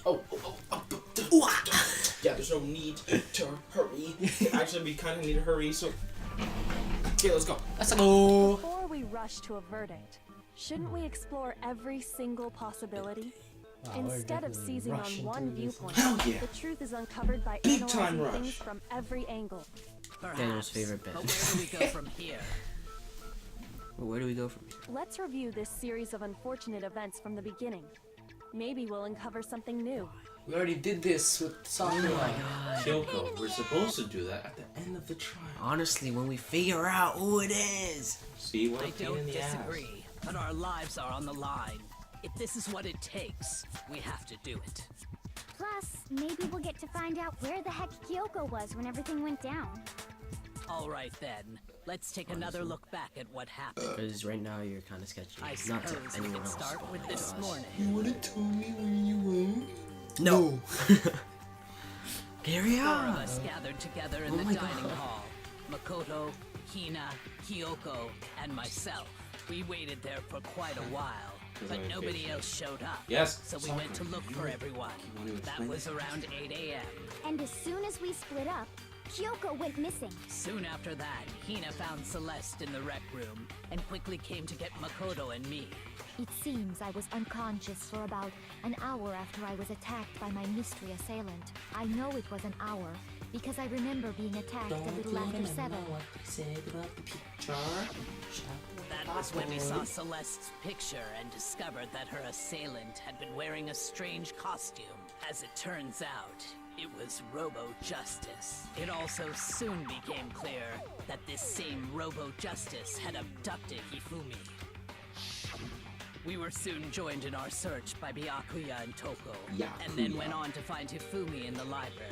Yeah, there's no need to hurry. Actually, we kind of need to hurry, so... Okay, let's go. Let's go. Before we rush to a verdict, shouldn't we explore every single possibility? Instead of seizing on one viewpoint, the truth is uncovered by analyzing things from every angle. Daniel's favorite bit. But where do we go from here? Where do we go from here? Let's review this series of unfortunate events from the beginning. Maybe we'll uncover something new. We already did this with Sakura. Kyoko, we're supposed to do that at the end of the trial. Honestly, when we figure out who it is. See what I a pain don't in the ass. disagree, but our lives are on the line. If this is what it takes, we have to do it. Plus, maybe we'll get to find out where the heck Kyoko was when everything went down. All right then, let's take another look back at what happened. Because right now you're kind of sketchy. I Not to suppose we anyone could else. start with this morning. You wanna tell me where you went? No. Carry Four of on. us gathered together in the dining hall. Makoto, Hina, Kyoko, and myself. We waited there for quite a while, but nobody else showed up. Yes. So we went to look for everyone. That was around 8 a.m. And as soon as we split up, Kyoko went missing. Soon after that, Hina found Celeste in the rec room and quickly came to get Makoto and me. It seems I was unconscious for about an hour after I was attacked by my mystery assailant. I know it was an hour because I remember being attacked a little after 7. That was when we saw Celeste's picture and discovered that her assailant had been wearing a strange costume. As it turns out, it was Robo-Justice. It also soon became clear that this same Robo-Justice had abducted Hifumi. We were soon joined in our search by Byakuya and Toko, and then went on to find Hifumi in the library.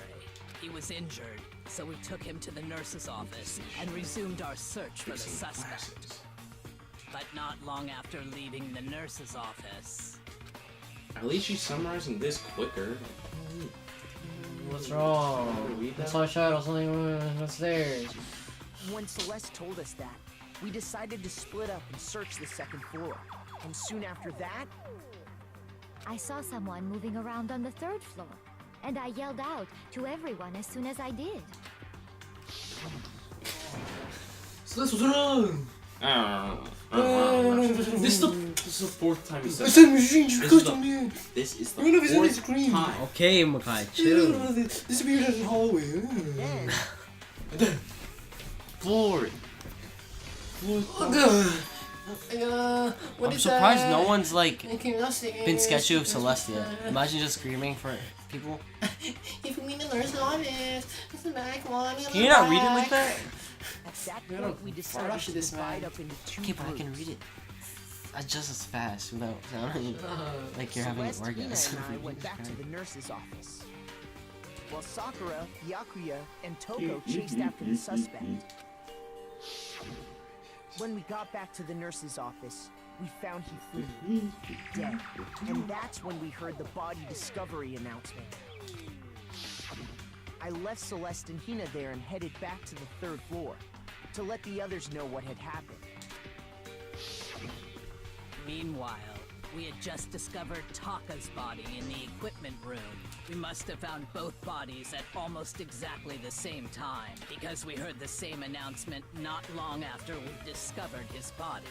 He was injured, so we took him to the nurse's office and resumed our search for the suspect. But not long after leaving the nurse's office... At least she's summarizing this quicker. What's wrong? I saw a shadow, something upstairs. When Celeste told us that, we decided to split up and search the second floor. And soon after that, I saw someone moving around on the 3rd floor, and I yelled out to everyone as soon as I did. So this was wrong. This is the 4th time you said It's a machine, you cut on me. This is the We're gonna visit 4th this green. time. Okay, Makai, chill. This appeared in the hallway. then And then, Floor. what I'm is surprised that? no one's like I cannot say been it. sketchy of Celeste yet. Imagine just screaming for people. If we mean the nurse honest, it's the back one. Can you not read it like that? at that You're point gonna we decided rush to this, divide man. up into 2 Okay, but I can groups. read it just as fast without sounding like you're having an Celeste, Hina, orgasm. and I went back to the nurse's office. While Sakura, Byakuya, and Toko chased after the suspect. When we got back to the nurse's office, we found Hifumi dead. And that's when we heard the body discovery announcement. I left Celeste and Hina there and headed back to the 3rd floor to let the others know what had happened. Meanwhile, we had just discovered Taka's body in the equipment room. We must have found both bodies at almost exactly the same time, because we heard the same announcement not long after we discovered his body.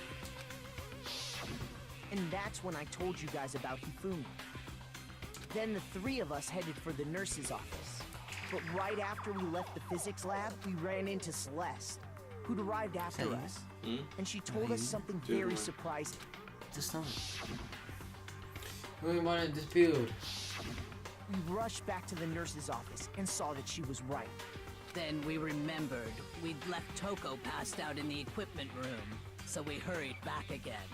And that's when I told you guys about Hifumi. Then the 3 of us headed for the nurse's office. But right after we left the physics lab, we ran into Celeste, who'd arrived after us. And she told us something very surprising. Just tell me. We want to dispute. We rushed back to the nurse's office and saw that she was right. Then we remembered we'd left Toko passed out in the equipment room, so we hurried back again.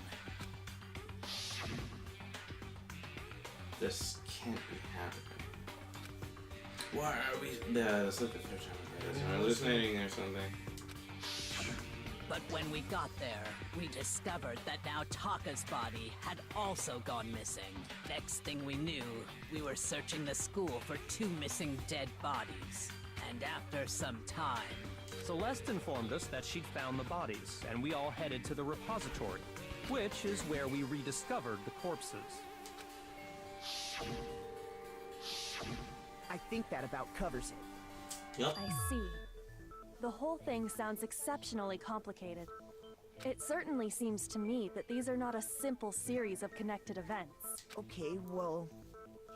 This can't be happening. Why are we? Yeah, let's look at the time. We're hallucinating or something. But when we got there, we discovered that now Taka's body had also gone missing. Next thing we knew, we were searching the school for 2 missing dead bodies. And after some time... Celeste informed us that she'd found the bodies, and we all headed to the repository, which is where we rediscovered the corpses. think that about covers it. Yep. I see. The whole thing sounds exceptionally complicated. It certainly seems to me that these are not a simple series of connected events. Okay, well,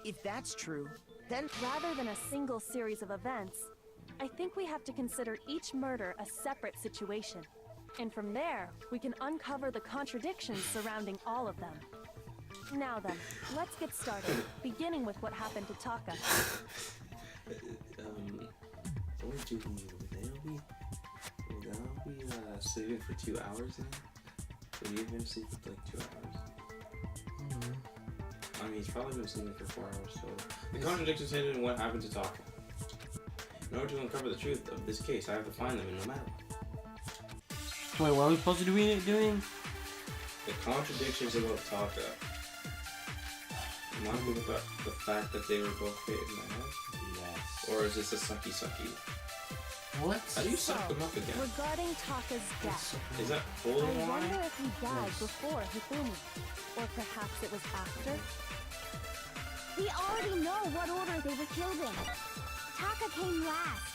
if that's true, then Rather than a single series of events, I think we have to consider each murder a separate situation. And from there, we can uncover the contradictions surrounding all of them. Now then, let's get started, beginning with what happened to Taka. What do we do? Will be sleeping for 2 hours now? So he's been sleeping for like 2 hours. I mean, he's probably been sleeping for 4 hours, so... The contradictions hidden in what happened to Taka. In order to uncover the truth of this case, I have to find them in no matter. Wait, what are we supposed to be doing? The contradictions about Taka. Not with the fact that they were both hit in the head? Yes. Or is this a sucky? What? How do you suck them up again? Regarding Taka's death, Is that I full of wonder wine? if he died before Hifumi, or perhaps it was after. We already know what order they were killed in. Taka came last.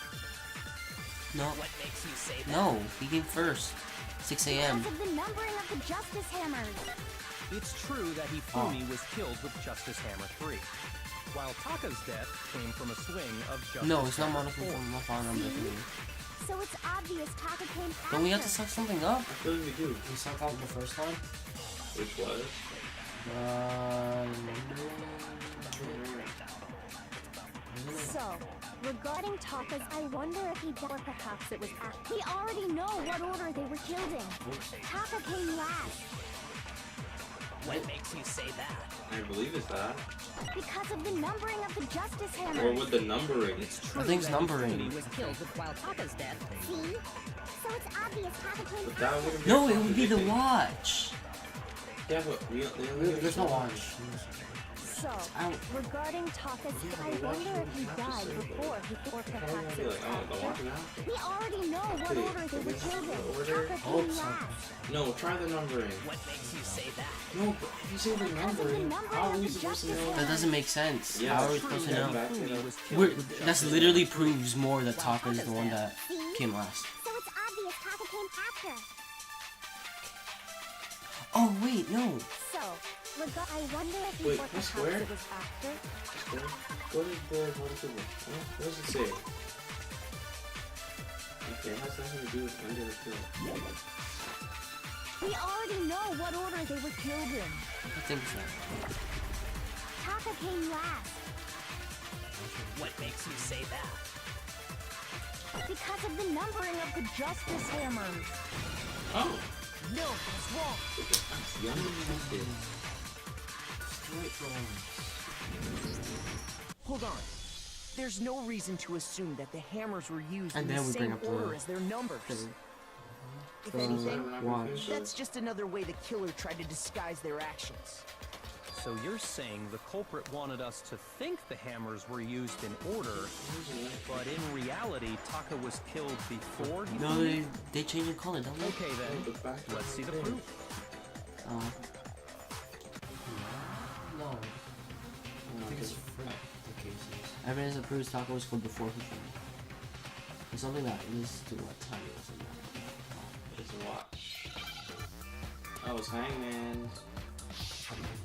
No. What makes you say that? No, he came first. 6 a.m. Because of the numbering of the Justice Hammers. It's true that Hifumi was killed with Justice Hammer 3, while Taka's death came from a swing of Justice No, it's not Hammer Monica 4. from my phone number 3. So it's obvious Taka came after. Don't we have to suck something up? I feel like we do. We sucked out the first one? Which was? So, regarding Taka's, I wonder if he died, or perhaps it was after. We already know what order they were killed in. Taka came last. What makes you say that? I believe it's that. Because of the numbering of the Justice Or Hammers. with the numbering. It's true I think it's that numbering. Hifumi was killed with while Taka's death. See? So it's obvious Taka came But that after. wouldn't be No, it would be the contradicting. watch. Yeah, but There's no watch. So, regarding Taka's, I wonder if he died before, or perhaps it was Oh, the watch after. now? We already know what Wait, order they were wait, killed in. order? Taka Oh, came something. last. No, try the numbering. What makes you say that? No, but if you say the numbering, how are we supposed to know? That doesn't make sense. Yeah, How are we it's supposed to true. know? Back to Hifumi the- was killed We're, with that's Justice literally Hammer proves more that While Taka is the Taka's one death. that came last. So it's obvious Taka came after. Oh wait, no. So, I wonder if he Wait, or this perhaps where? it was after. What is the particle? What does it say? Okay, it has nothing to do with under the kill. We already know what order they were killed in. I think so. Taka came last. What makes you say that? Because of the numbering of the Justice Hammers. Oh! No, that's wrong. That's the undefeated. Hold on. There's no reason to assume that the hammers were used And in then the we bring same up the order as their numbers. If anything, Watch. that's just another way the killer tried to disguise their actions. So you're saying the culprit wanted us to think the hammers were used in order, but in reality, Taka was killed before he... No, they change the color, don't they? Okay then, let's see the proof. Oh. No. I think it's for the cases. Evidence that proves Taka was killed before he came. It's something that is to what time it was in there. It's a watch. Oh, it's Hangman.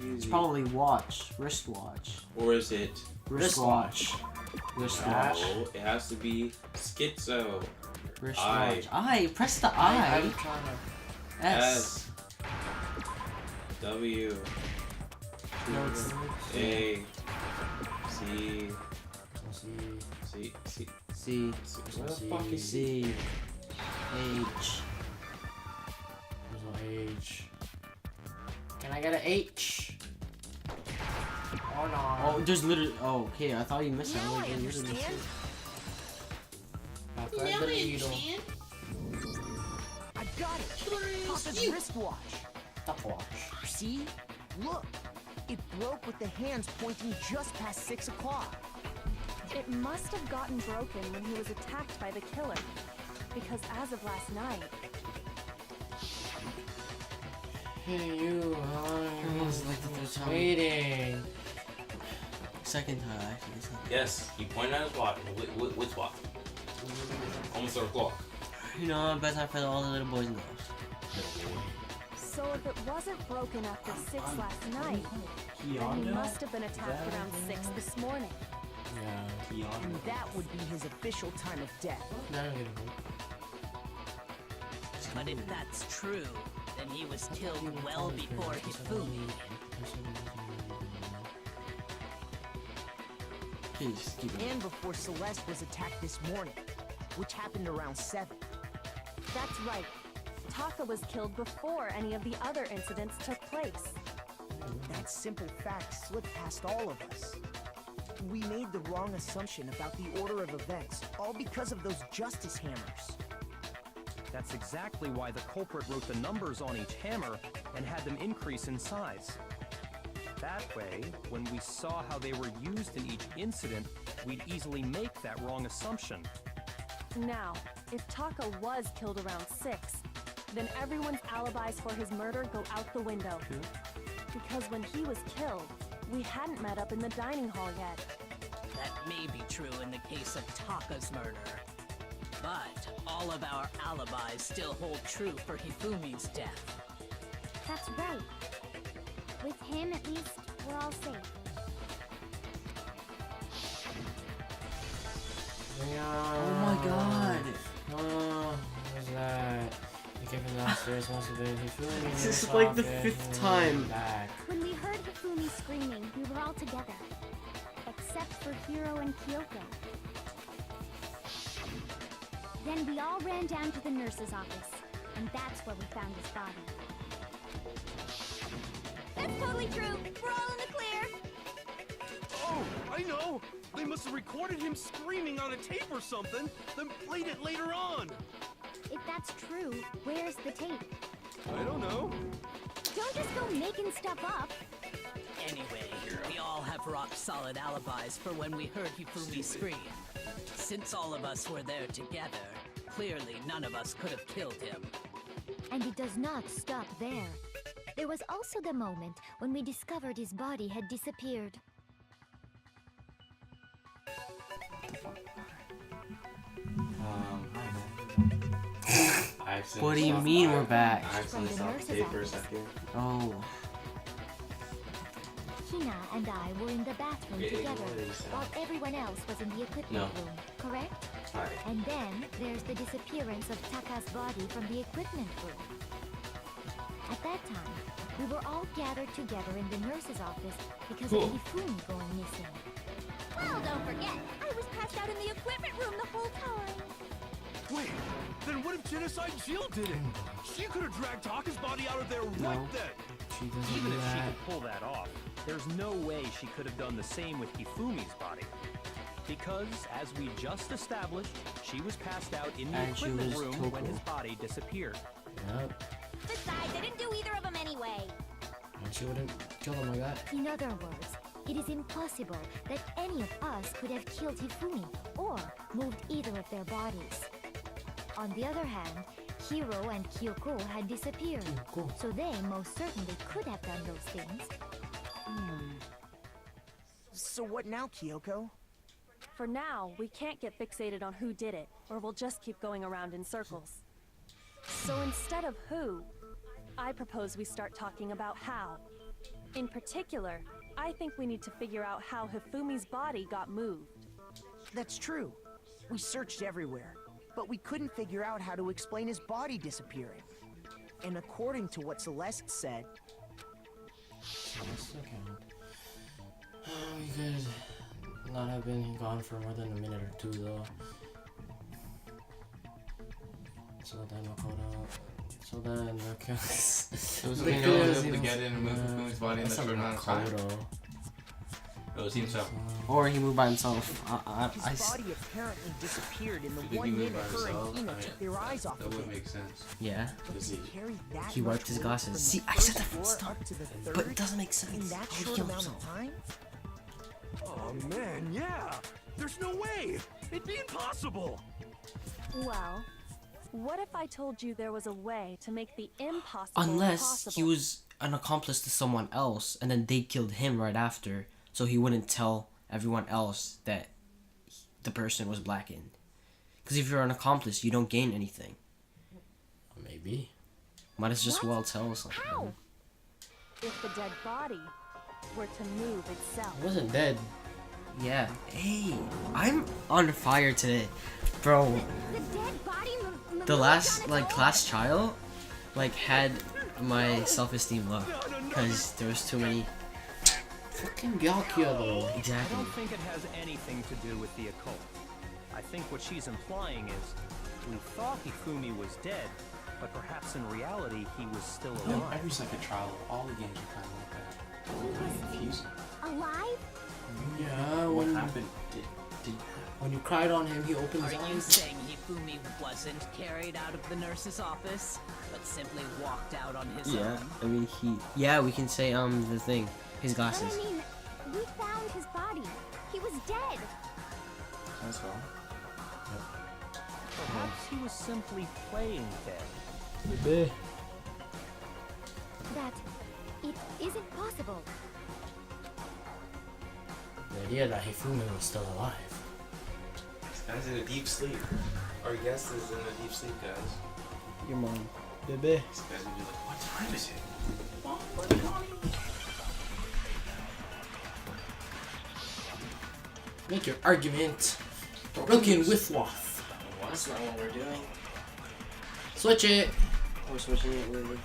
It's probably watch, wristwatch. Or is it? Wristwatch. Wristwatch. No, it has to be Schizo. Wristwatch. I. Press the I. I'm trying to... S. W. No, it's A. C. C. C. What the fuck is C? C. H. There's no H. Can I get an H? Oh no. Oh, there's literally. Oh, okay. I thought you missed it. Now Like, I there's literally understand. I thread the needle. I got it. Papa's wristwatch. Stopwatch. See? Look. It broke with the hands pointing just past 6 o'clock. It must have gotten broken when he was attacked by the killer. Because as of last night, Hey, you. It was like the third time. Waiting. second time actually. Yes, he pointed at his watch. Which watch? Almost our clock. You know, bedtime for all the little boys and girls. So if it wasn't broken after 6 last night, then he must have been attacked around 6 this morning. Yeah. And that would be his official time of death. But if that's true, then he was killed well before Hifumi. Please keep it. And before Celeste was attacked this morning, which happened around 7. That's right. Taka was killed before any of the other incidents took place. That simple fact slipped past all of us. We made the wrong assumption about the order of events, all because of those justice hammers. That's exactly why the culprit wrote the numbers on each hammer and had them increase in size. That way, when we saw how they were used in each incident, we'd easily make that wrong assumption. Now, if Taka was killed around 6, then everyone's alibis for his murder go out the window. Because when he was killed, we hadn't met up in the dining hall yet. That may be true in the case of Taka's murder. But all of our alibis still hold true for Hifumi's death. That's right. With him, at least, we're all safe. Oh my god. What was that? He came from downstairs once a bit. This is like the 5th time. Back. When we heard Hifumi screaming, we were all together. Except for Hiro and Kyoko. Then we all ran down to the nurse's office. And that's where we found his body. That's totally true. We're all in the clear. Oh, I know! They must have recorded him screaming on a tape or something, then played it later on. If that's true, where's the tape? I don't know. Don't just go making stuff up. Anyway, we all have rock-solid alibis for when we heard Hifumi scream. Since all of us were there together, clearly none of us could have killed him. And it does not stop there. There was also the moment when we discovered his body had disappeared. What do you mean we're back? I accidentally saw the tape for a second. Oh. Hina and I were in the bathroom together, while everyone else was in the equipment room, correct? Right. And then there's the disappearance of Taka's body from the equipment room. At that time, we were all gathered together in the nurse's office because of Hifumi going missing. Well, don't forget, I was passed out in the equipment room the whole time. Wait, then what if Genocide Jill did it? She could have dragged Taka's body out of there right then. She doesn't Even do if she that. could pull that off, there's no way she could have done the same with Hifumi's body. Because, as we just established, she was passed out in the And she equipment was room Toko. when his body disappeared. Yep. Besides, I didn't do either of them anyway. And she wouldn't kill him like that. In other words, it is impossible that any of us could have killed Hifumi or moved either of their bodies. On the other hand, Hiro and Kyoko had disappeared, so they most certainly could have done those things. So what now, Kyoko? For now, we can't get fixated on who did it, or we'll just keep going around in circles. So instead of who, I propose we start talking about how. In particular, I think we need to figure out how Hifumi's body got moved. That's true. We searched everywhere, but we couldn't figure out how to explain his body disappearing. And according to what Celeste said, We could not have been gone for more than a minute or two, though. So then So then, okay. It was The okay, no clue one is was able to even- get in and move Hifumi's body in that That's short not amount of time. Makoto. It seems so. Or he moved by himself. his body apparently disappeared in the If he 1 moved minute by her and himself, Hina I mean, took their eyes off That of would him. make sense. Yeah. But Is to he- carry that He wiped much his weight glasses. from the See, I said first that from the floor start. up to the But third it doesn't make in sense. that How would he short kill amount of himself? time? Oh man, yeah! There's no way! It'd be impossible! Well, what if I told you there was a way to make the impossible Unless possible? he was an accomplice to someone else, and then they killed him right after, so he wouldn't tell everyone else that the person was blackened. Because if you're an accomplice, you don't gain anything. Maybe. Might as just well tell us something. How? If the dead body were to move itself. It wasn't dead. Yeah. Hey, I'm on fire today, bro. The dead body The last class trial, had my self-esteem low, because there was too many. Fucking Gyakuya though. I Exactly. don't think it has anything to do with the occult. I think what she's implying is, we thought Hifumi was dead, but perhaps in reality he was still alive. Every second trial, all the games are kind of like that. Confusing. alive? Yeah, What when happened? Did when you cried on him, he opened his Are you eyes. saying Hifumi wasn't carried out of the nurse's office, but simply walked out on his Yeah. own? I mean, we can say the thing, his But glasses. I mean, we found his body. He was dead. that's all? Perhaps he was simply playing dead. Baby. That it isn't possible. The idea that Hifumi was still alive. This guy's in a deep sleep. Our guest is in a deep sleep, guys. Your mom. Baby. This guy's gonna be like, what time is it? Make your argument. Broken with waff. Well, that's not what we're doing. Switch it. We're switching it with.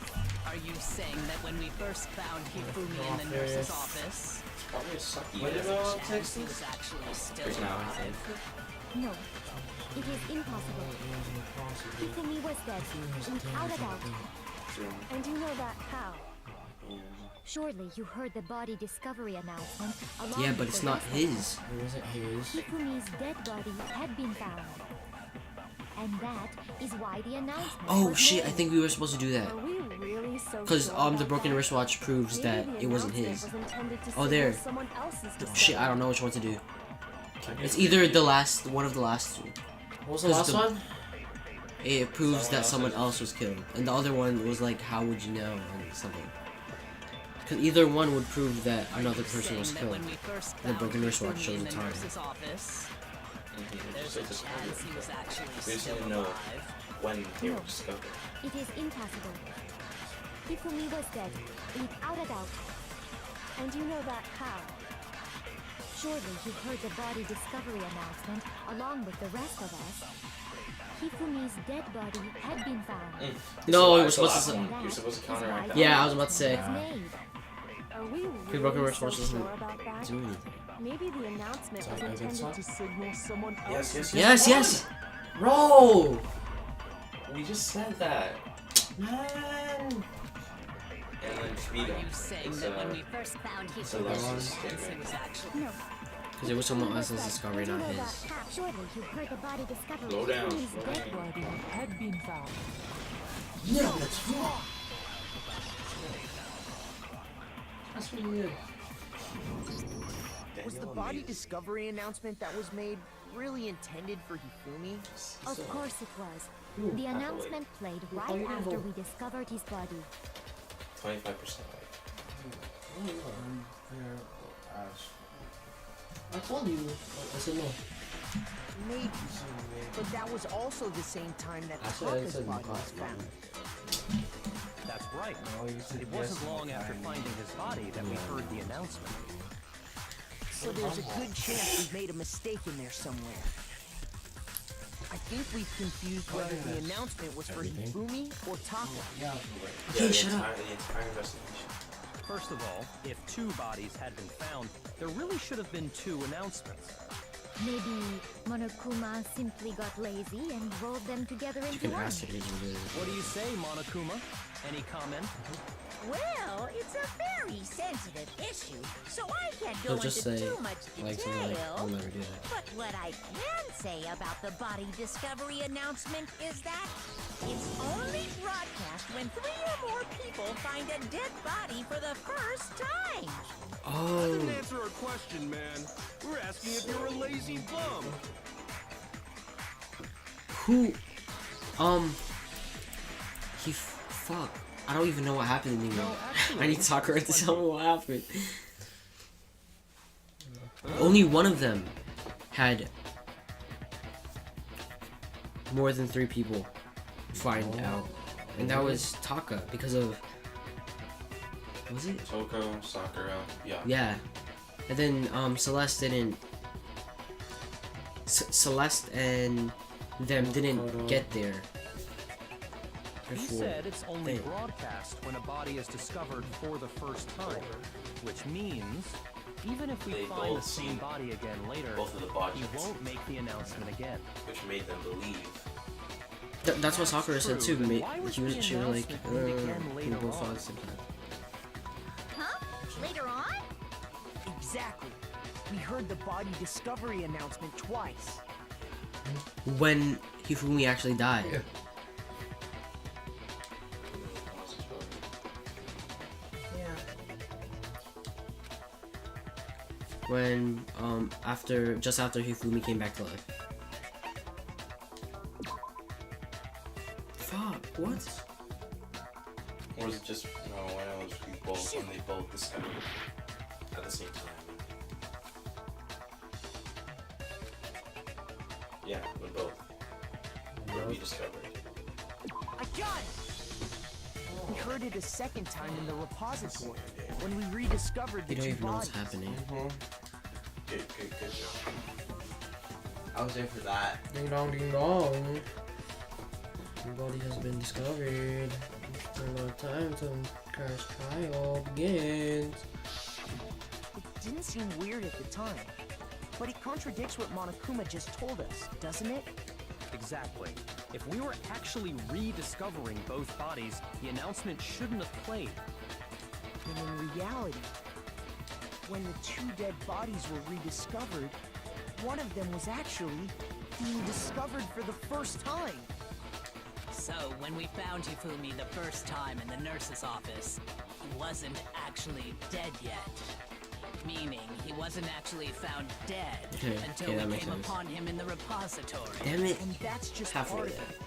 Are you saying that when we first found Hifumi in the nurse's office, Probably a sucky. What there's about a chance he was actually still There's now, I think. alive? No, it is impossible. Hifumi was dead, without a doubt. And you know that how? Surely you heard the body discovery announcement along Yeah, with but it's the not rest of his. us. It wasn't his. Hifumi's dead body had been found. And that is why the announcement Oh was shit! I made. think we were supposed to do that. Are we really so Because sure the about broken that? wristwatch proves Maybe that the it wasn't announcement his. was intended to Oh, signal there. someone else's Oh, shit! I don't know which one to do. Can't It's be- either the last one of the last two. What was the Because last the- one? It proves Someone that else someone is- else was killed, and the other one was like, how would you know, and something. Because either one would prove that Are another you person saying was that killed. when we first The found broken wristwatch Hifumi shows in the the time. nurse's office, there's a chance he was actually We just still need to know alive? when they were No. discovered. It is impossible. Hifumi was dead, without a doubt. And you know that how? Surely you heard the body discovery announcement along with the rest of us. Hifumi's dead body had been found. No, it was That's the supposed last to. one. You're supposed to Is why counteract that. the Yeah, I was about to say. announcement was made. Are we The broken really wristwatch so doesn't sure about that? do anything. Maybe the announcement was Sounds like a good intended song. to signal someone Yes, else's yes, yes. Yes, yes. Bro! We just said that. Man! And then speed Are up. you saying It's, that when we first found so Hifumi that's in just the office, different. he was actually... No, Because it was someone else's discovery, you not know his. that how. Surely you heard the body discovery. Slow down, Hifumi's slow dead down. body had been found. No, that's wrong! That's what he did. Was the body discovery announcement that was made really intended for Hifumi? Of course it was. Ooh, The I announcement played right you after evil. we discovered his body. 25% right. I told you. I said no. Maybe. But that was also the same time that I said Taka's it's in the body was class, found. That's right. No, you said It yes wasn't all long the after time. finding his body that we heard the announcement. So there's a good chance we've made a mistake in there somewhere. I think we've confused whether the announcement was for Everything. Hifumi or Taka. Yeah. Hey, the shut up. entire investigation. First of all, if 2 bodies had been found, there really should have been 2 announcements. Maybe Monokuma simply got lazy and rolled them together You into can one. ask her, did you do it? What do you say, Monokuma? Any comment? Well, it's a very sensitive issue, so I can't go He'll just into say, too much like, something like, detail. I'll never do that. But what I can say about the body discovery announcement is that it's only broadcast when 3 or more people find a dead body for the first time. That Oh. didn't answer our question, man. We're asking if you're a lazy bum. Who? Fuck. I don't even know what happened anymore. I need Sakura to tell me what happened. Only one of them had more than 3 people find out, and that was Taka because of, was it? Toko, Sakura, yeah. Yeah, and then Celeste didn't. Celeste and them didn't get there. He said it's only broadcast when a body is discovered for the first time, which means even if we find the same body again later, both of the bodies, he won't make the announcement again. Which made them believe. That's what Sakura said too. She was like, later both saw on? it at the same time. Huh? Later on? Exactly. We heard the body discovery announcement twice. When Hifumi actually died. When just after Hifumi came back to life. Fuck, what? Or is it just when they both discovered at the same time? Yeah, when both were rediscovered. I got it! We heard it a second time in the repository when we rediscovered the You don't two even know what's bodies. happening. Good job. I was there for that. Ding dong, ding dong. The body has been discovered. It's a lot of time till crash trial begins. It didn't seem weird at the time, but it contradicts what Monokuma just told us, doesn't it? Exactly. If we were actually rediscovering both bodies, the announcement shouldn't have played. And in reality, when the 2 dead bodies were rediscovered, one of them was actually being discovered for the first time. So, when we found Hifumi the first time in the nurse's office, he wasn't actually dead yet. Meaning, he wasn't actually found dead until that we makes came sense. upon him in the repository. Damn it. And that's just Halfway part of there. it.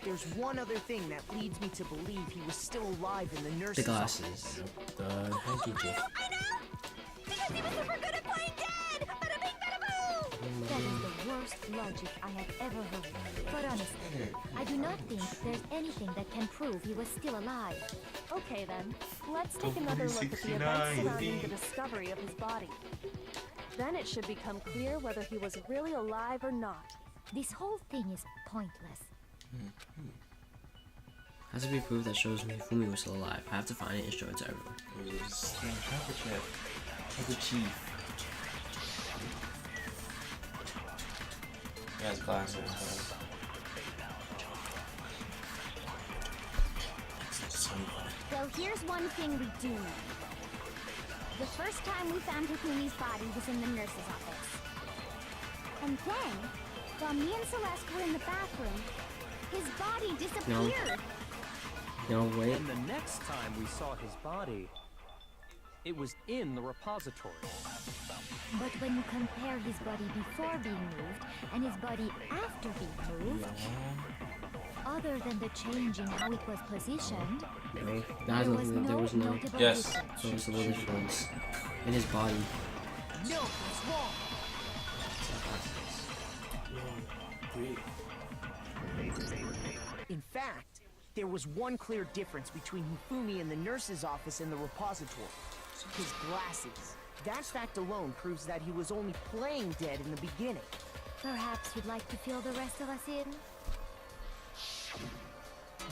There's one other thing that leads me to believe he was still alive in the nurse's The office. glasses. The handkerchief. I know! Because he was super good at playing dead! Bada bing, bada boom! That is the worst logic I have ever heard. But honestly, I do not think there's anything that can prove he was still alive. Okay then, let's take another look at the events surrounding the discovery of his body. Then it should become clear whether he was really alive or not. This whole thing is pointless. Has to be proof that shows me Hifumi was still alive. I have to find it and show it to everyone. He has glasses. Well, here's one thing we do know. The first time we found Hifumi's body was in the nurse's office. And then, while me and Celeste were in the bathroom, his body disappeared. No, wait. And the next time we saw his body, it was in the repository. But when you compare his body before being moved and his body after being moved, other than the change in how it was positioned, No, there was no notable Yes. difference. there was a little difference in his body. No, it's wrong. In fact, there was one clear difference between Hifumi and the nurse's office in the repository. His glasses. That fact alone proves that he was only playing dead in the beginning. Perhaps you'd like to fill the rest of us in?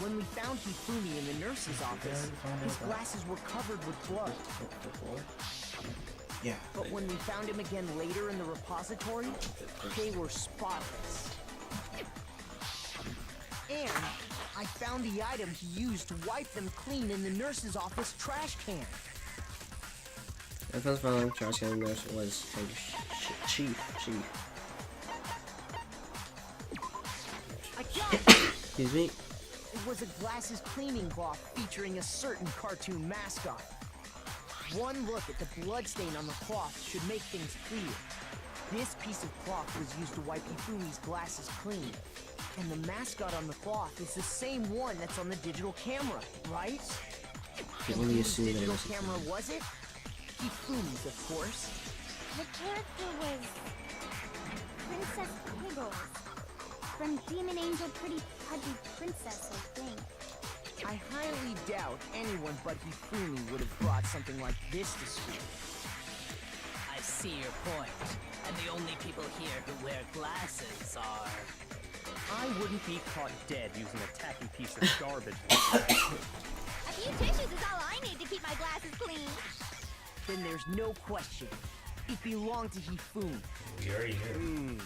When we found Hifumi in the nurse's office, his glasses were covered with blood. Yeah. But when we found him again later in the repository, they were spotless. And I found the item he used to wipe them clean in the nurse's office trash can. My first found trash can nurse was Chief. I got it! Excuse me. It was a glasses cleaning cloth featuring a certain cartoon mascot. One look at the bloodstain on the cloth should make things clear. This piece of cloth was used to wipe Hifumi's glasses clean. And the mascot on the cloth is the same one that's on the digital camera, right? I can only assume that it Digital was camera was it? Hifumi's, of course. The character was Princess Piggles. From Demon Angel Pretty Pudgy Princess, I think. I highly doubt anyone but Hifumi would have brought something like this to school. I see your point. And the only people here who wear glasses are... I wouldn't be caught dead using a tacky piece of garbage. A few tissues is all I need to keep my glasses clean. Then there's no question. It belonged to Hifumi. We already knew.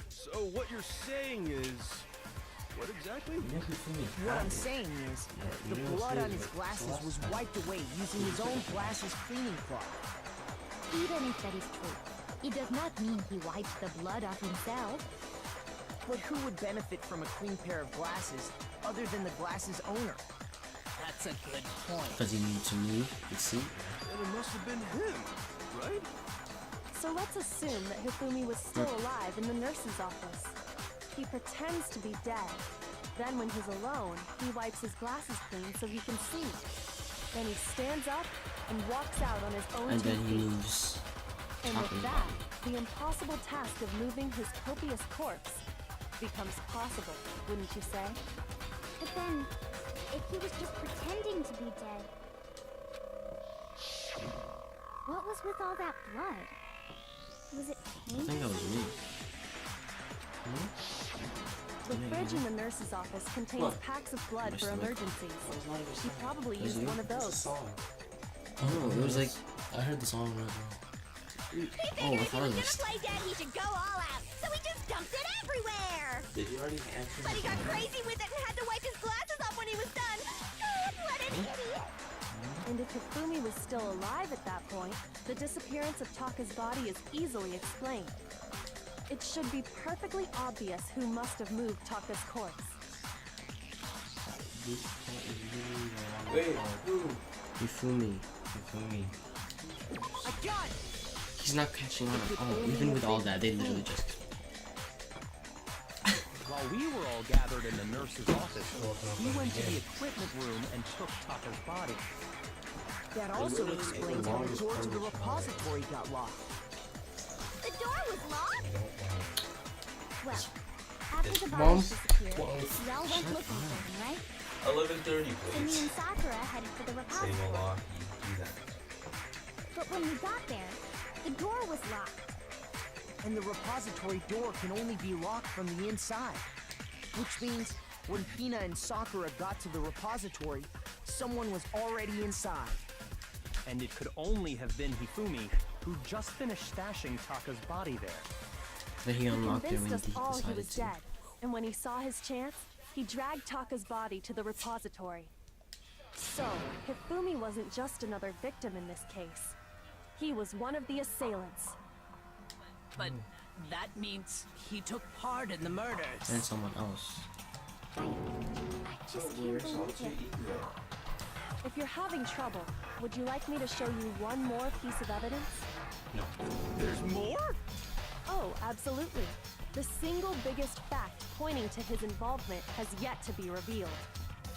So what you're saying is... What exactly? What I'm saying is, the blood on his glasses was wiped away using his own glasses cleaning cloth. Even if that is true, it does not mean he wiped the blood off himself. But who would benefit from a clean pair of glasses other than the glasses owner? That's a good point. Because he needed to move, you see? And it must have been him, right? So let's assume that Hifumi was still alive in the nurse's office. He pretends to be dead. Then when he's alone, he wipes his glasses clean so he can see. Then he stands up and walks out on his own And two then he feet. moves. And with that, the impossible task of moving his copious corpse becomes possible, wouldn't you say? But then, if he was just pretending to be dead, what was with all that blood? Was it I paint? think that was me. The fridge in the nurse's office contains packs of blood for emergencies. He probably used one of those. Oh, it was like... I heard the song right now. He figured if he was gonna play dead, he should go all out, so he just dumped it everywhere! Did you already answer? But he got crazy with it and had to wipe his glasses off when he was done! God, what an idiot! And if Hifumi was still alive at that point, the disappearance of Taka's body is easily explained. It should be perfectly obvious who must have moved Taka's corpse. Wait, who? Hifumi. I got it! He's not catching on at all. Even with all that, they literally just... While we were all gathered in the nurse's office, he went to the equipment room and took Taka's body. That also explains how the door to the repository got locked. The door was locked? Well, after the Mom? bodies disappeared, we all went looking for them, right? 11:30, So me please. and Sakura headed for the Same repository. law. Do that. But when we got there, the door was locked. And the repository door can only be locked from the inside. Which means, when Hina and Sakura got to the repository, someone was already inside. And it could only have been Hifumi, who just finished stashing Taka's body there. Then he He unlocked it when convinced he us all he decided was to. dead, and when he saw his chance, he dragged Taka's body to the repository. So, Hifumi wasn't just another victim in this case. He was one of the assailants. But that means he took part in the murders. And someone else. I just can't believe it. If you're having trouble, would you like me to show you one more piece of evidence? No. There's more? Oh, absolutely. The single biggest fact pointing to his involvement has yet to be revealed.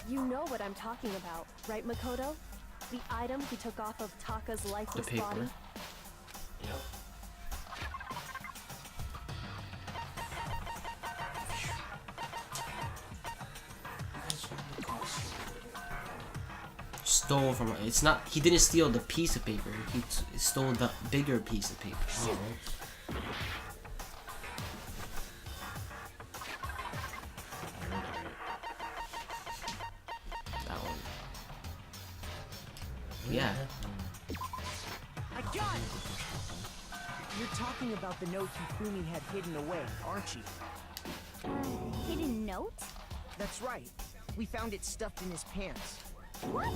You know what I'm talking about, right, Makoto? The item he took off of Taka's lifeless paper. body? Yep. Stole from... It's not... He didn't steal the piece of paper. He stole the bigger piece of paper. That one. Yeah. I got it! You're talking about the note Hifumi had hidden away, aren't you? Hidden note? That's right. We found it stuffed in his pants. What?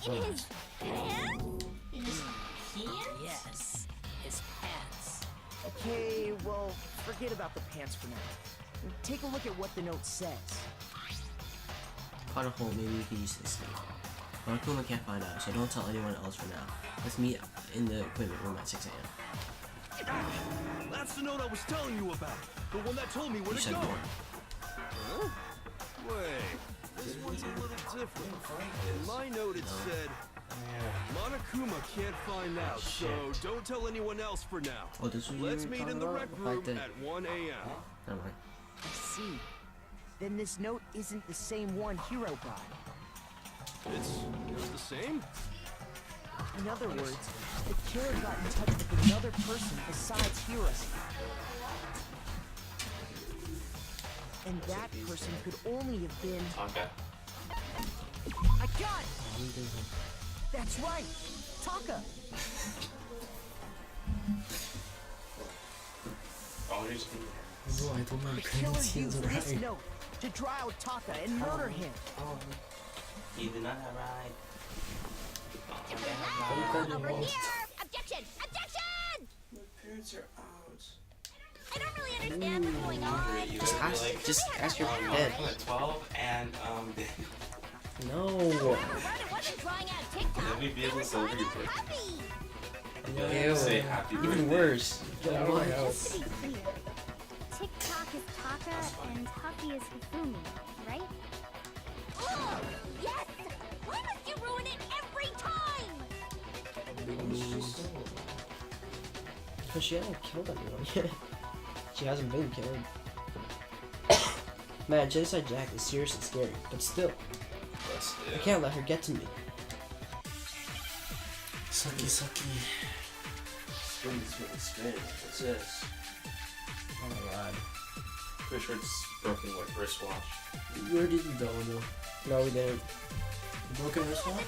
In his pants? Yes, his pants. Okay, well, forget about the pants for now. Take a look at what the note says. Caught a hole, maybe we could use this thing. But Akuma can't find out, so don't tell anyone else for now. Let's meet in the equipment room at 6 a.m. That's the note I was telling you about. The one that told me where You to said go. more. Huh? Wait, this one's a little different. In my note it said, Monokuma can't find out, so don't tell anyone else for now. Oh, this was Let's meet in the rec room that... at 1 a.m. Never mind. I see. Then this note isn't the same one Hero got. It's the same? In other words, the killer got in touch with another person besides Hero. And that person could only have been... Okay. I got it! That's right! Taka! Oh, I don't know. The killer used this note to draw out Taka and murder him. He did not have right. Over here! Objection! Objection! My parents are out. I don't really understand what's going on. Just ask your I'm dad. at 12 and No. Rhoda wasn't drawing out TikTok. Let me be able to celebrate your birthday. Puppy! Ew. Say happy birthday. Even worse. Just to be clear, TikTok is Taka and Puppy is Hifumi, right? Oh, yes! Why must you ruin it every time? Because she hasn't killed anyone yet. She hasn't been killed. Man, Genocide Jack is seriously scary, but still. I can't let her get to me. Sucky, sucky. Spin. What's this? Oh my god. Pretty sure it's broken with wristwatch. We already did that one though. No, we didn't. Broken wristwatch?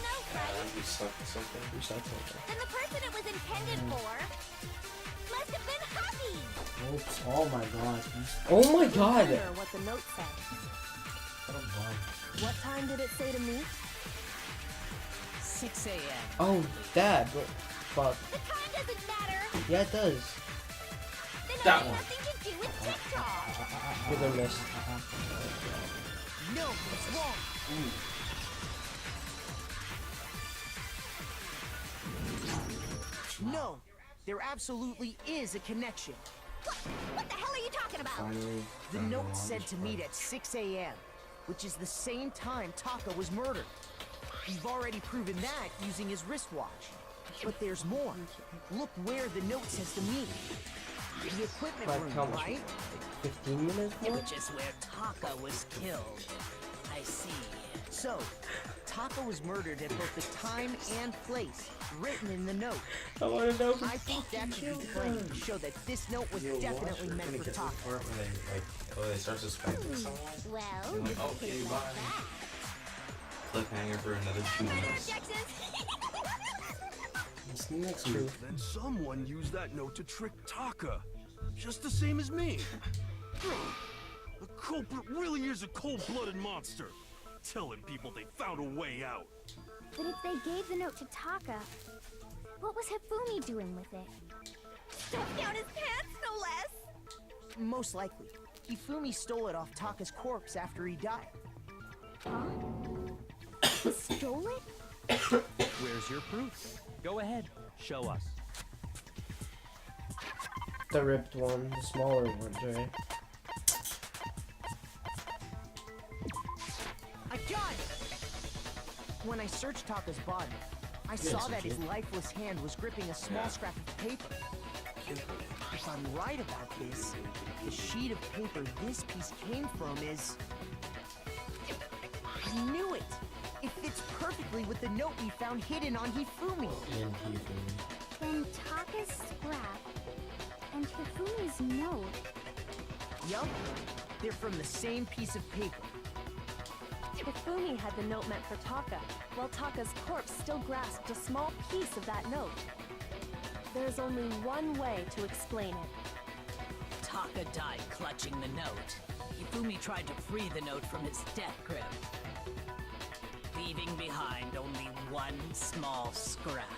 We stuck with something. We stuck something. Then the person it was intended for must have been Happy. Oops. Oh my god. Oh my god! Remember what the note said. What time did it say to me? 6 a.m. Oh, that. Fuck. The time doesn't matter. Yeah, it does. The note That has one. nothing to do with TikTok. Give them this. No, it's wrong. No, there absolutely is a connection. What the hell are you talking about? The note said to meet at 6 a.m., which is the same time Taka was murdered. We've already proven that using his wristwatch. But there's more. Look where the note says to meet. The equipment Like how room, much? right? 15 minutes more? Which is where Taka was killed. I see. So, Taka was murdered at both the time and place written in the note. I want to know. I think that should be plain to show that this note was definitely meant for Taka. Where they start suspecting someone. Well, Like, okay, bye. Cliffhanger for another 2 minutes. That's true. Then someone used that note to trick Taka. Just the same as me. The culprit really is a cold-blooded monster. Telling people they found a way out. but if they gave the note to Taka, what was Hifumi doing with it? Stuffed down his pants, no less! Most likely. Hifumi stole it off Taka's corpse after he died. Huh? He stole it? Where's your proof? Go ahead, show us. The ripped one, the smaller ones, right? I got it! When I searched Taka's body, I saw that his lifeless hand was gripping a small scrap of paper. If I'm right about this, the sheet of paper this piece came from is... I knew it! It fits perfectly with the note we found hidden on Hifumi. Then Taka's scrap and Hifumi's note. Yup, they're from the same piece of paper. Hifumi had the note meant for Taka, while Taka's corpse still grasped a small piece of that note. There's only one way to explain it. Taka died clutching the note. Hifumi tried to free the note from its death grip, leaving behind only one small scrap.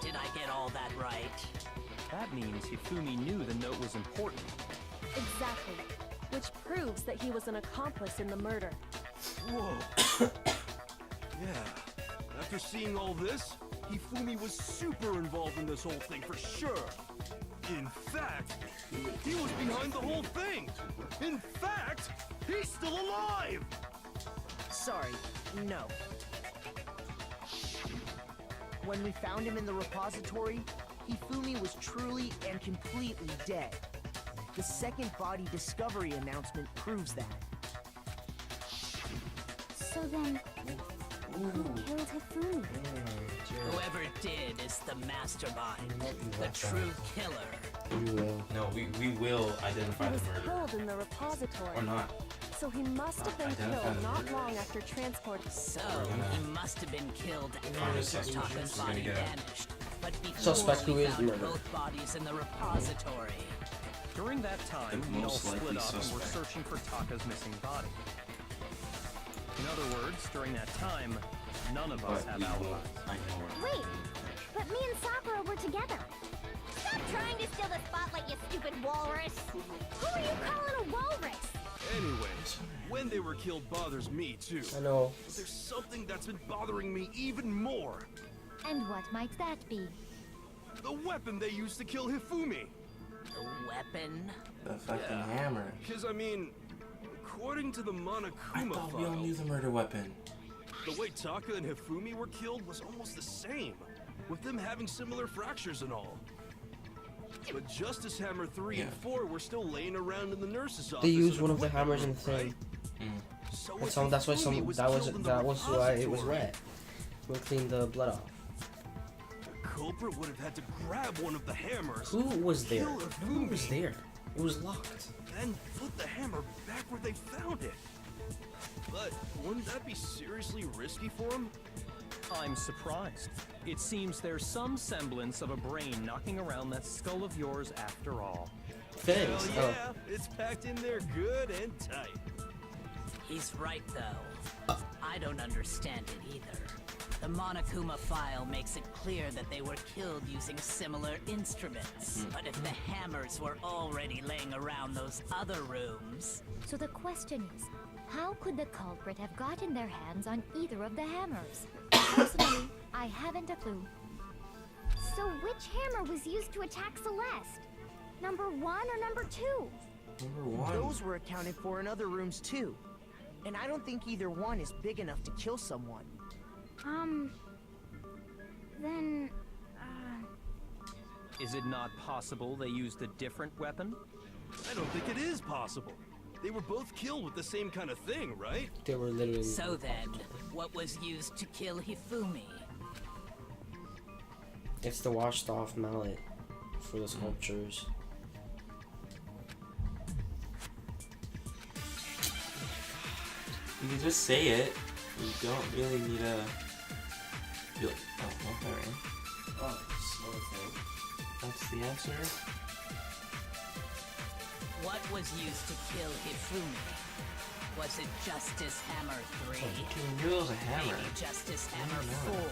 Did I get all that right? That means Hifumi knew the note was important. Exactly. Which proves that he was an accomplice in the murder. Whoa. Yeah. After seeing all this, Hifumi was super involved in this whole thing for sure. In fact, he was behind the whole thing. In fact, he's still alive. Sorry, no. When we found him in the repository, Hifumi was truly and completely dead. The second body discovery announcement proves that. So then, who killed Hifumi? Whoever did is the mastermind, the true killer. We will. No, we will identify He was the murderer. killed in the repository. Or not. So he must have been Identify killed the not murderer. long after transporting. So gonna- he must have been killed Find after us Taka's just body gonna get out. vanished, but before Suspect who we is the found murderer. both bodies in the repository. During that time, The we all most split likely up and were suspect. searching for Taka's missing body. In other words, during that time, none of us But have we will alibis. ignore. Wait, but me and Sakura were together. Stop trying to steal the spotlight, you stupid walrus. Who are you calling a walrus? Anyways, when they were killed bothers me too. I know. But there's something that's been bothering me even more. And what might that be? The weapon they used to kill Hifumi. The weapon? The fucking hammer. Because, I mean, according to the I Monokuma thought we all file, knew the murder weapon. the way Taka and Hifumi were killed was almost the same, with them having similar fractures and all. But Justice Hammer 3 and 4 were still laying around in the nurse's office. They used in one of the equipment hammers in room, the thing. right? So And if some, that's why some Hifumi that was killed in the why it was repository, red. We'll clean the blood off. The culprit would have had to grab one of the hammers. Who was there? kill Who was Hifumi, there? It was locked. and put the hammer back where they found it. But wouldn't that be seriously risky for him? I'm surprised. It seems there's some semblance of a brain knocking around that skull of yours after all. Thanks. Hell yeah, it's packed in there good and tight. He's right, though. I don't understand it either. The Monokuma file makes it clear that they were killed using similar instruments. But if the hammers were already laying around those other rooms... So the question is, how could the culprit have gotten their hands on either of the hammers? Personally, I haven't a clue. So which hammer was used to attack Celeste? Number 1 or number 2? Number 1. Those were accounted for in other rooms too. And I don't think either one is big enough to kill someone. Then, Is it not possible they used a different weapon? I don't think it is possible. They were both killed with the same kind of thing, right? They were literally. So then, what was used to kill Hifumi? It's the washed off mallet for the sculptures. You can just say it. You don't really need a. Oh, alright. Oh, slow thing. That's the answer. What was used to kill Hifumi? Was it Justice Hammer 3? Dude, knew it was a hammer. Maybe Justice Hammer I don't know.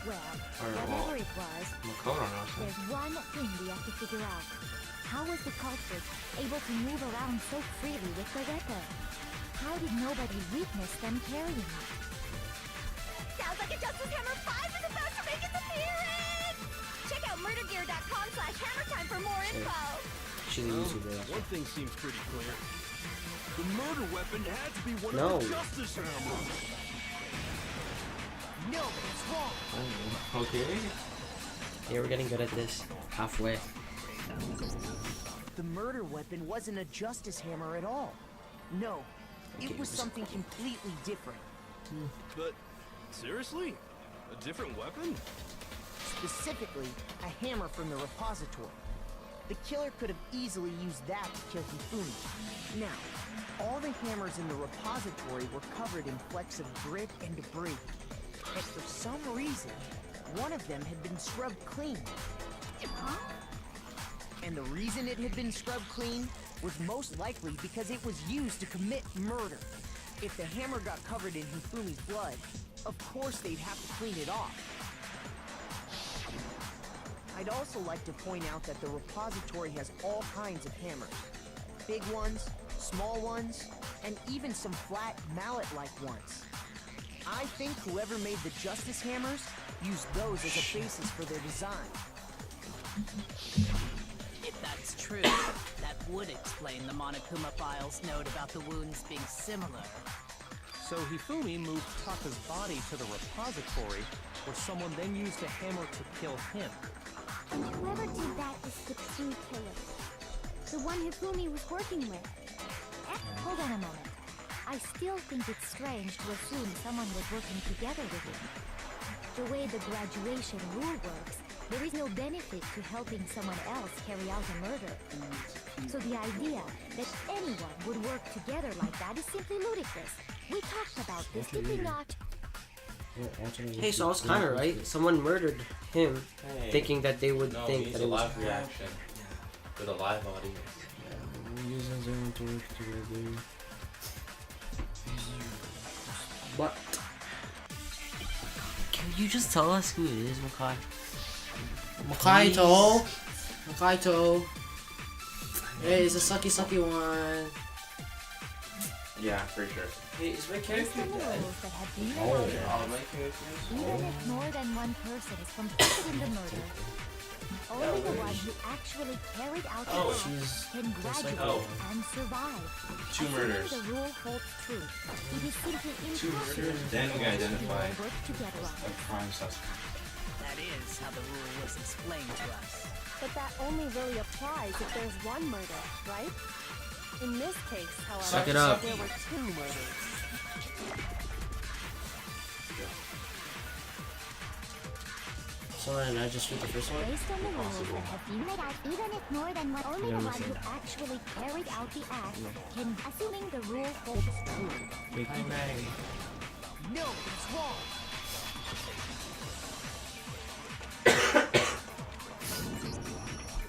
4? Well, Or, whatever it was, Makoto knows that. there's one thing we have to figure out. How was the culprit able to move around so freely with the weapon? How did nobody witness them carrying it? sounds like a Justice Hammer 5 is about to make its appearance! Check out murdergear.com/hammertime for more info! She's a YouTuber. One thing seems pretty clear. The murder weapon had to be one No. of the Justice Hammers. No, it's wrong. Okay. Yeah, we're getting good at this. Halfway. The murder weapon wasn't a Justice Hammer at all. No, it was something completely different. But seriously? A different weapon? Specifically, a hammer from the repository. The killer could have easily used that to kill Hifumi. Now, all the hammers in the repository were covered in flecks of grit and debris. And for some reason, one of them had been scrubbed clean. Huh? And the reason it had been scrubbed clean was most likely because it was used to commit murder. If the hammer got covered in Hifumi's blood, of course they'd have to clean it off. I'd also like to point out that the repository has all kinds of hammers. Big ones, small ones, and even some flat mallet-like ones. I think whoever made the Justice Hammers used those as a basis for their design. If that's true, that would explain the Monokuma file's note about the wounds being similar. So Hifumi moved Taka's body to the repository or someone then used a hammer to kill him. Whoever did that is the true killer. The one Hifumi was working with. Hold on a moment. I still think it's strange to assume someone was working together with him. The way the graduation rule works, there is no benefit to helping someone else carry out a murder. So the idea that anyone would work together like that is simply ludicrous. We talked about this, did we not? Hey, so I was kind of right. Someone murdered him, thinking that they would think that it was live reaction with a live audience. Users don't work together. But Can you just tell us who it is, Makai? Makaito. Hey, it's a sucky one. Yeah, for sure. Hey, is my character Based on the dead? rules that have been Oh, adopted, my characters? even if more than one person is complicit in the murder, only the one who actually carried out the act can graduate and survive. Two murders. The rule holds true. It is simply Two impossible murders, then we for identify people to work together on a it. crime suspect. That is how the rule was explained to us. But that only really applies if there's one murder, right? In this case, however, Suck it up. there were two murders. So then I just shoot the first one? Based on the rules that have been made out, even if more than one, only the one who actually carried out the act can, assuming the rule holds true. Big bang. No, it's wrong.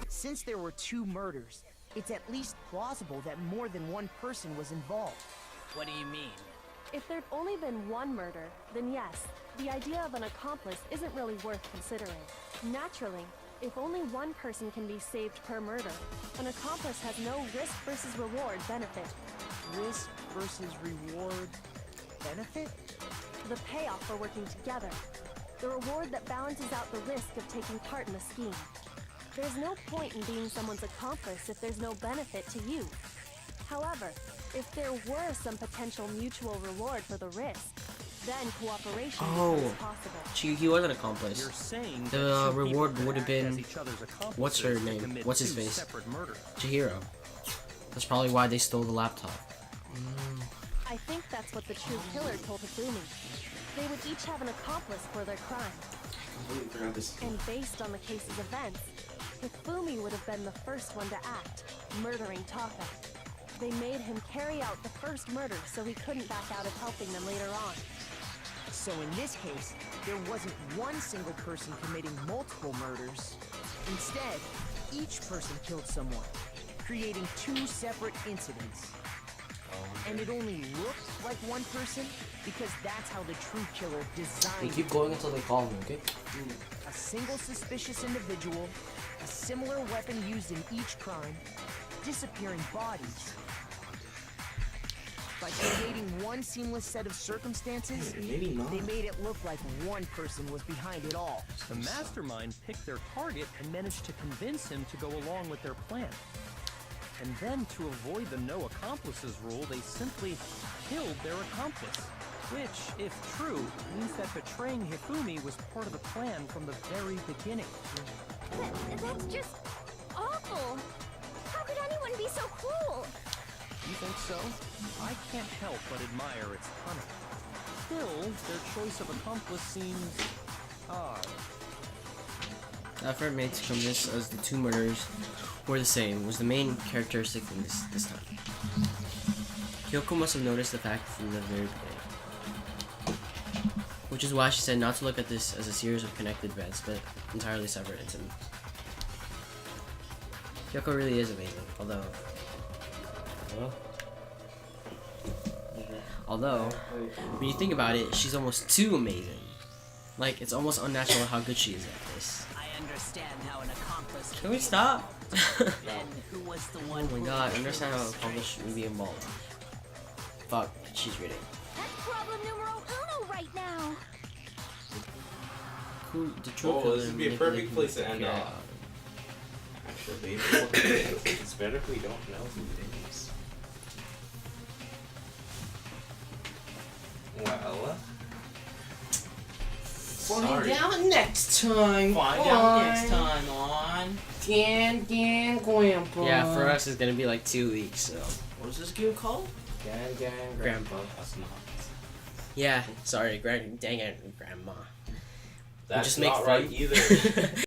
Since there were two murders, it's at least plausible that more than one person was involved. What do you mean? If there'd only been one murder, then yes, the idea of an accomplice isn't really worth considering. Naturally, if only one person can be saved per murder, an accomplice has no risk versus reward benefit. Risk versus reward benefit? The payoff for working together. The reward that balances out the risk of taking part in the scheme. There's no point in being someone's accomplice if there's no benefit to you. However, if there were some potential mutual reward for the risk, then cooperation becomes possible. He was an accomplice. You're saying The that two reward people would have could act been as each other's accomplices what's her to name? commit What's his two face? separate murders. Chihiro. That's probably why they stole the laptop. I think that's what the true killer told Hifumi. They would each have an accomplice for their crime. Completely forgot this. And based on the case's events, Hifumi would have been the first one to act, murdering Taka. They made him carry out the first murder so he couldn't back out of helping them later on. So in this case, there wasn't one single person committing multiple murders. Instead, each person killed someone, creating two separate incidents. And it only looked like one person because that's how the true killer designed You it. keep going until they call me, okay? A single suspicious individual, a similar weapon used in each crime, disappearing bodies. By creating one seamless set of circumstances, Maybe not. they made it look like one person was behind it all. The mastermind picked their target and managed to convince him to go along with their plan. And then, to avoid the no accomplices rule, they simply killed their accomplice. Which, if true, means that betraying Hifumi was part of the plan from the very beginning. That's just awful. How could anyone be so cruel? You think so? I can't help but admire its cunning. Still, their choice of accomplice seems odd. The effort made to convince us the two murders were the same was the main characteristic in this time. Kyoko must have noticed the fact from the very beginning. Which is why she said not to look at this as a series of connected events, but entirely separate incidents. Kyoko really is amazing, although when you think about it, she's almost too amazing. Like, it's almost unnatural how good she is at this. I understand how an accomplice Can we stop? then who was the one Oh my god, I understand how accomplished would be involved. Fuck, she's reading. That's problem numero uno right now. Who, the true Oh, killer this would be a manipulated perfect place to end Kira. off. Actually, it's better if we don't know who it is. Well, Find out next time. Find out next time on Grandpa. Yeah, for us it's gonna be like 2 weeks. So. What is this game called? Grandpa. That's not. Yeah, sorry, dang it, Grandma. That's just make not fun. right either.